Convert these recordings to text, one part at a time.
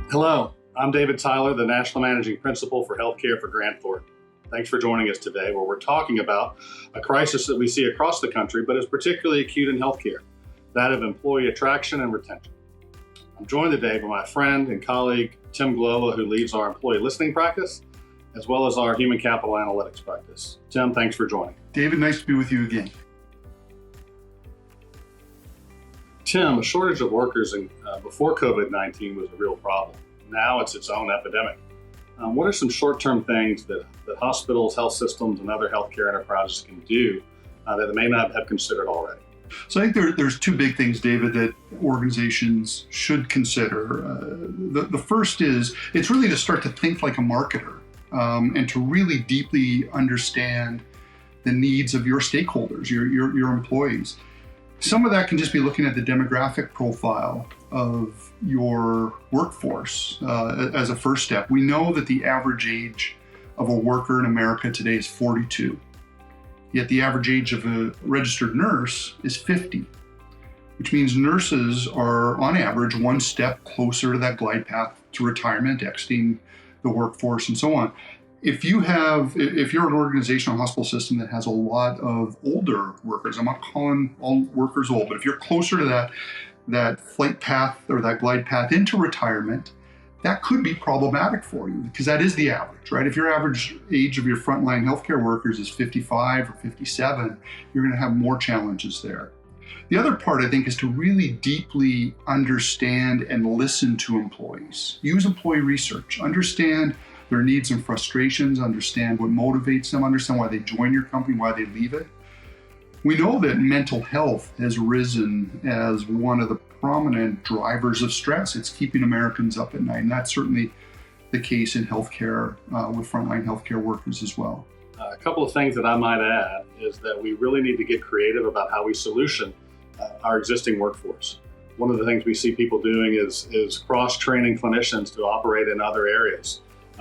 Hello, I'm David Tyler, the National Managing Principal for Healthcare for Grant Thornton. Thanks for joining us today, where we're talking about a crisis that we see across the country, but is particularly acute in healthcare, that of employee attraction and retention. I'm joined today by my friend and colleague, Tim Glover, who leads our employee listening practice, as well as our human capital analytics practice. Tim, thanks for joining. David, nice to be with you again. Tim, a shortage of workers before COVID-19 was a real problem. Now it's its own epidemic. What are some short-term things that hospitals, health systems, and other healthcare enterprises can do that they may not have considered already? So I think there's two big things, David, that organizations should consider. The first is it's really to start to think like a marketer and to really deeply understand the needs of your stakeholders, your employees. Some of that can just be looking at the demographic profile of your workforce as a first step. We know that the average age of a worker in America today is 42. Yet the average age of a registered nurse is 50, which means nurses are on average one step closer to that glide path to retirement, exiting the workforce and so on. If you're an organization or hospital system that has a lot of older workers, I'm not calling all workers old, but if you're closer to that flight path or that glide path into retirement, that could be problematic for you because that is the average, right? If your average age of your frontline healthcare workers is 55 or 57, you're going to have more challenges there. The other part, I think, is to really deeply understand and listen to employees. Use employee research, understand their needs and frustrations, understand what motivates them, understand why they join your company, why they leave it. We know that mental health has risen as one of the prominent drivers of stress. It's keeping Americans up at night, and that's certainly the case in healthcare with frontline healthcare workers as well. A couple of things that I might add is that we really need to get creative about how we solution our existing workforce. One of the things we see people doing is cross-training clinicians to operate in other areas.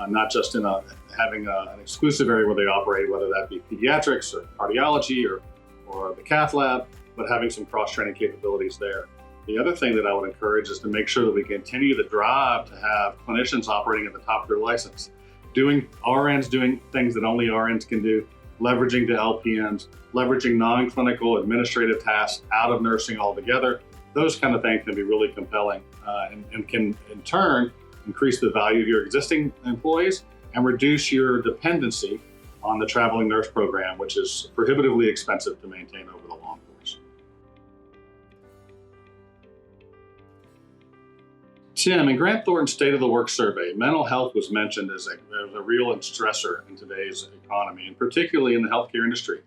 Not just in having an exclusive area where they operate, whether that be pediatrics or cardiology or the cath lab, but having some cross-training capabilities there. The other thing that I would encourage is to make sure that we continue the drive to have clinicians operating at the top of their license, RNs doing things that only RNs can do, leveraging the LPNs, leveraging non-clinical administrative tasks out of nursing altogether. Those kind of things can be really compelling and can, in turn, increase the value of your existing employees and reduce your dependency on the traveling nurse program, which is prohibitively expensive to maintain over the long course. Tim, in Grant Thornton's State of the Work Survey, mental health was mentioned as a real stressor in today's economy, and particularly in the healthcare industry.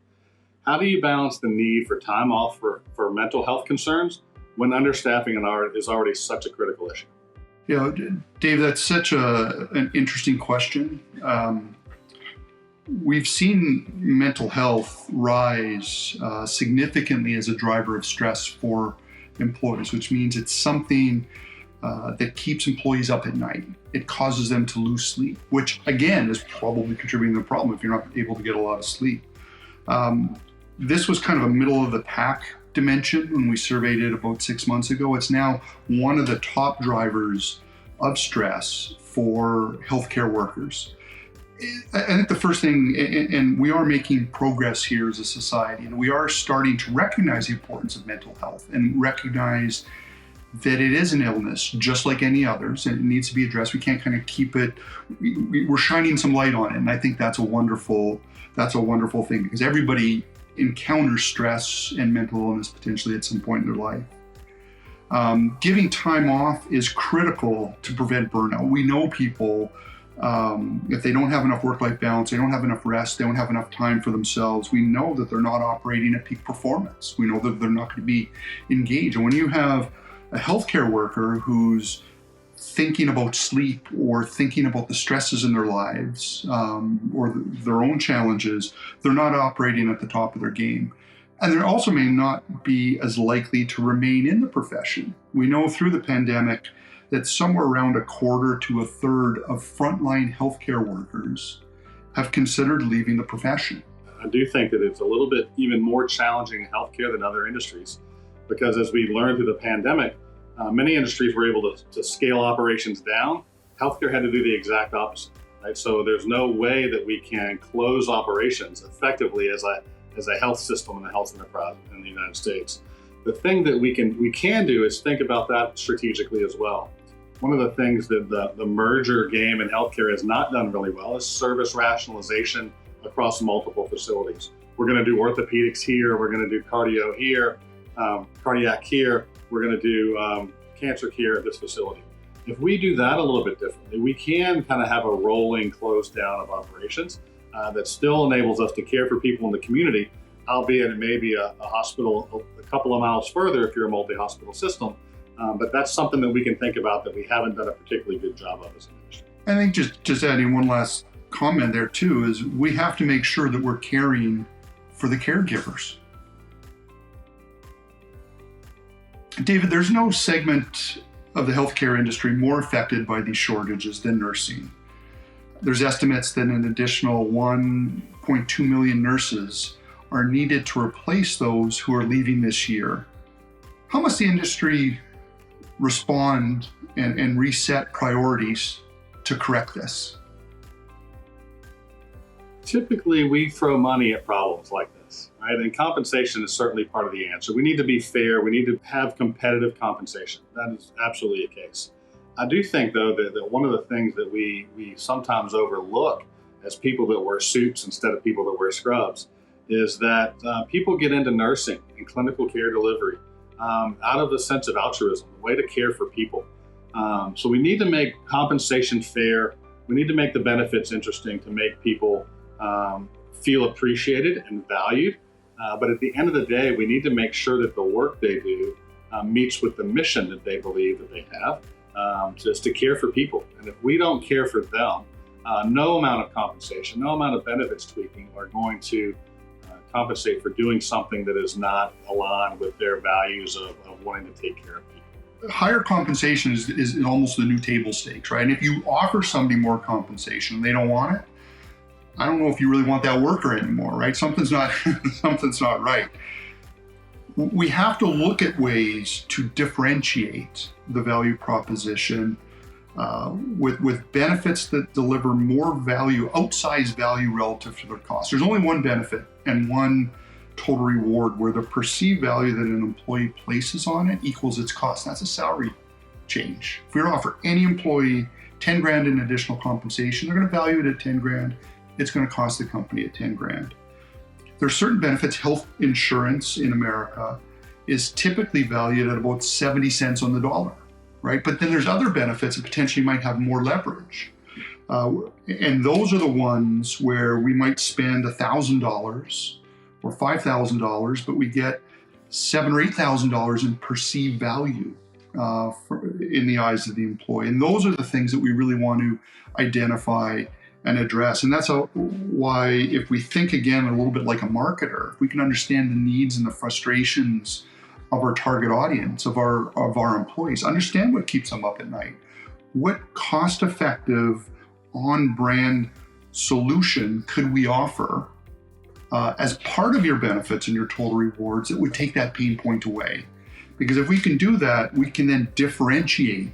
How do you balance the need for time off for mental health concerns when understaffing is already such a critical issue? Yeah, Dave, that's such an interesting question. We've seen mental health rise significantly as a driver of stress for employees, which means it's something that keeps employees up at night. It causes them to lose sleep, which again is probably contributing to the problem if you're not able to get a lot of sleep. This was kind of a middle of the pack dimension when we surveyed it about 6 months ago. It's now one of the top drivers of stress for healthcare workers. I think the first thing, and we are making progress here as a society, and we are starting to recognize the importance of mental health and recognize that it is an illness just like any others, and it needs to be addressed. We can't kind of keep it, we're shining some light on it, and I think that's a wonderful thing because everybody encounters stress and mental illness potentially at some point in their life. Giving time off is critical to prevent burnout. We know people, if they don't have enough work-life balance, they don't have enough rest, they don't have enough time for themselves, we know that they're not operating at peak performance. We know that they're not going to be engaged. And when you have a healthcare worker who's thinking about sleep or thinking about the stresses in their lives or their own challenges, they're not operating at the top of their game. And they also may not be as likely to remain in the profession. We know through the pandemic that somewhere around a quarter to a third of frontline healthcare workers have considered leaving the profession. I do think that it's a little bit even more challenging in healthcare than other industries, because as we learned through the pandemic, many industries were able to scale operations down Healthcare had to do the exact opposite, right? So there's no way that we can close operations effectively as a health system and a health enterprise in the United States. The thing that we can do is think about that strategically as well. One of the things that the merger game in healthcare has not done really well is service rationalization across multiple facilities. We're going to do orthopedics here, we're going to do cardio here, cardiac here, we're going to do cancer care at this facility. If we do that a little bit differently, we can kind of have a rolling close down of operations that still enables us to care for people in the community, albeit it may be a hospital a couple of miles further if you're a multi-hospital system. But that's something that we can think about that we haven't done a particularly good job of as an industry. I think just adding one last comment there too is we have to make sure that we're caring for the caregivers. David, there's no segment of the healthcare industry more affected by these shortages than nursing. There's estimates that an additional 1.2 million nurses are needed to replace those who are leaving this year. How must the industry respond and reset priorities to correct this? Typically, we throw money at problems like this, right? And compensation is certainly part of the answer. We need to be fair. We need to have competitive compensation. That is absolutely a case. I do think, though, that one of the things that we sometimes overlook as people that wear suits instead of people that wear scrubs is that people get into nursing and clinical care delivery out of a sense of altruism, a way to care for people. So we need to make compensation fair. We need to make the benefits interesting to make people feel appreciated and valued. But at the end of the day, we need to make sure that the work they do meets with the mission that they believe that they have, just to care for people. And if we don't care for them, no amount of compensation, no amount of benefits tweaking are going to compensate for doing something that is not aligned with their values of wanting to take care of people. Higher compensation is almost the new table stakes, right? And if you offer somebody more compensation and they don't want it, I don't know if you really want that worker anymore, right? Something's not right. We have to look at ways to differentiate the value proposition with benefits that deliver more value, outsized value relative to their cost. There's only one benefit and one total reward where the perceived value that an employee places on it equals its cost. That's a salary change. If we were to offer any employee 10 grand in additional compensation, they're going to value it at 10 grand. It's going to cost the company at 10 grand. There are certain benefits. Health insurance in America is typically valued at about 70 cents on the dollar, right? But then there's other benefits that potentially might have more leverage. And those are the ones where we might spend $1,000 or $5,000, but we get $7,000 or $8,000 in perceived value in the eyes of the employee. And those are the things that we really want to identify and address. And that's why, if we think again a little bit like a marketer, if we can understand the needs and the frustrations of our target audience, of our employees, understand what keeps them up at night, what cost-effective on-brand solution could we offer as part of your benefits and your total rewards that would take that pain point away? Because if we can do that, we can then differentiate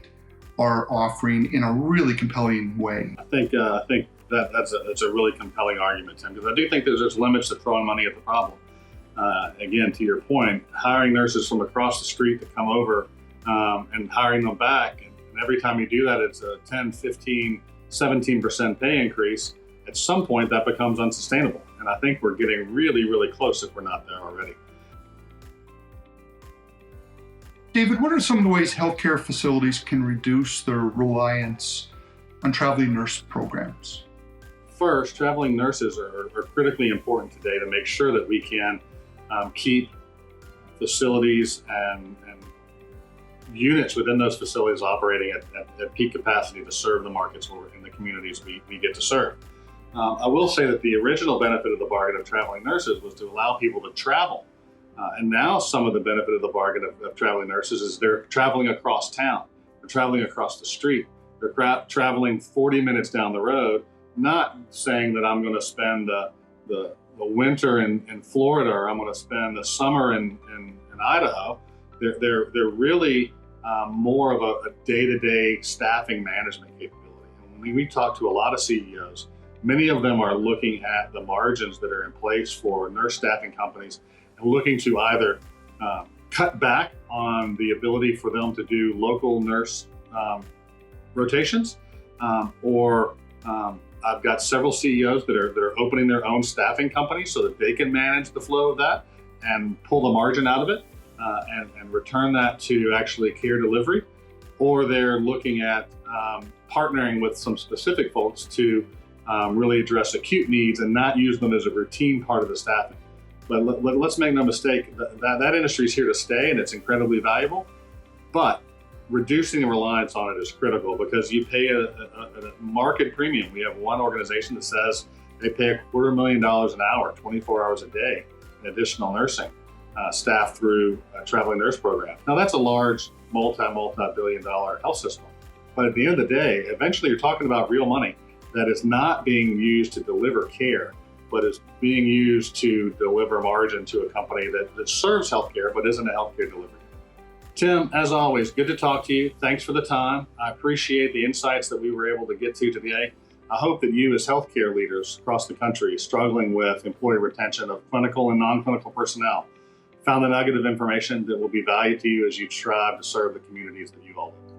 our offering in a really compelling way. I think that's a really compelling argument, Tim, because I do think there's limits to throwing money at the problem. Again, to your point, hiring nurses from across the street to come over and hiring them back, and every time you do that, it's a 10, 15, 17% pay increase. At some point, that becomes unsustainable. And I think we're getting really, really close if we're not there already. David, what are some of the ways healthcare facilities can reduce their reliance on traveling nurse programs? First, traveling nurses are critically important today to make sure that we can keep facilities and units within those facilities operating at peak capacity to serve the markets in the communities we get to serve. I will say that the original benefit of the bargain of traveling nurses was to allow people to travel. And now some of the benefit of the bargain of traveling nurses is they're traveling across town. They're traveling across the street. They're traveling 40 minutes down the road, not saying that I'm going to spend the winter in Florida or I'm going to spend the summer in Idaho. They're really more of a day-to-day staffing management capability. mean, we talk to a lot of CEOs. Many of them are looking at the margins that are in place for nurse staffing companies and looking to either cut back on the ability for them to do local nurse rotations, or I've got several CEOs that are opening their own staffing companies so that they can manage the flow of that and pull the margin out of it and return that to actually care delivery, or they're looking at partnering with some specific folks to really address acute needs and not use them as a routine part of the staffing. But let's make no mistake, that industry is here to stay and it's incredibly valuable, but reducing the reliance on it is critical because you pay a market premium. We have one organization that says they pay $250,000 an hour, 24 hours a day in additional nursing staff through a traveling nurse program. Now that's a large multi-billion dollar health system. But at the end of the day, eventually you're talking about real money that is not being used to deliver care, but is being used to deliver margin to a company that serves healthcare, but isn't a healthcare delivery. Tim, as always, good to talk to you. Thanks for the time. I appreciate the insights that we were able to get to today. I hope that you as healthcare leaders across the country struggling with employee retention of clinical and non-clinical personnel found a nugget of information that will be valued to you as you strive to serve the communities that you all live in.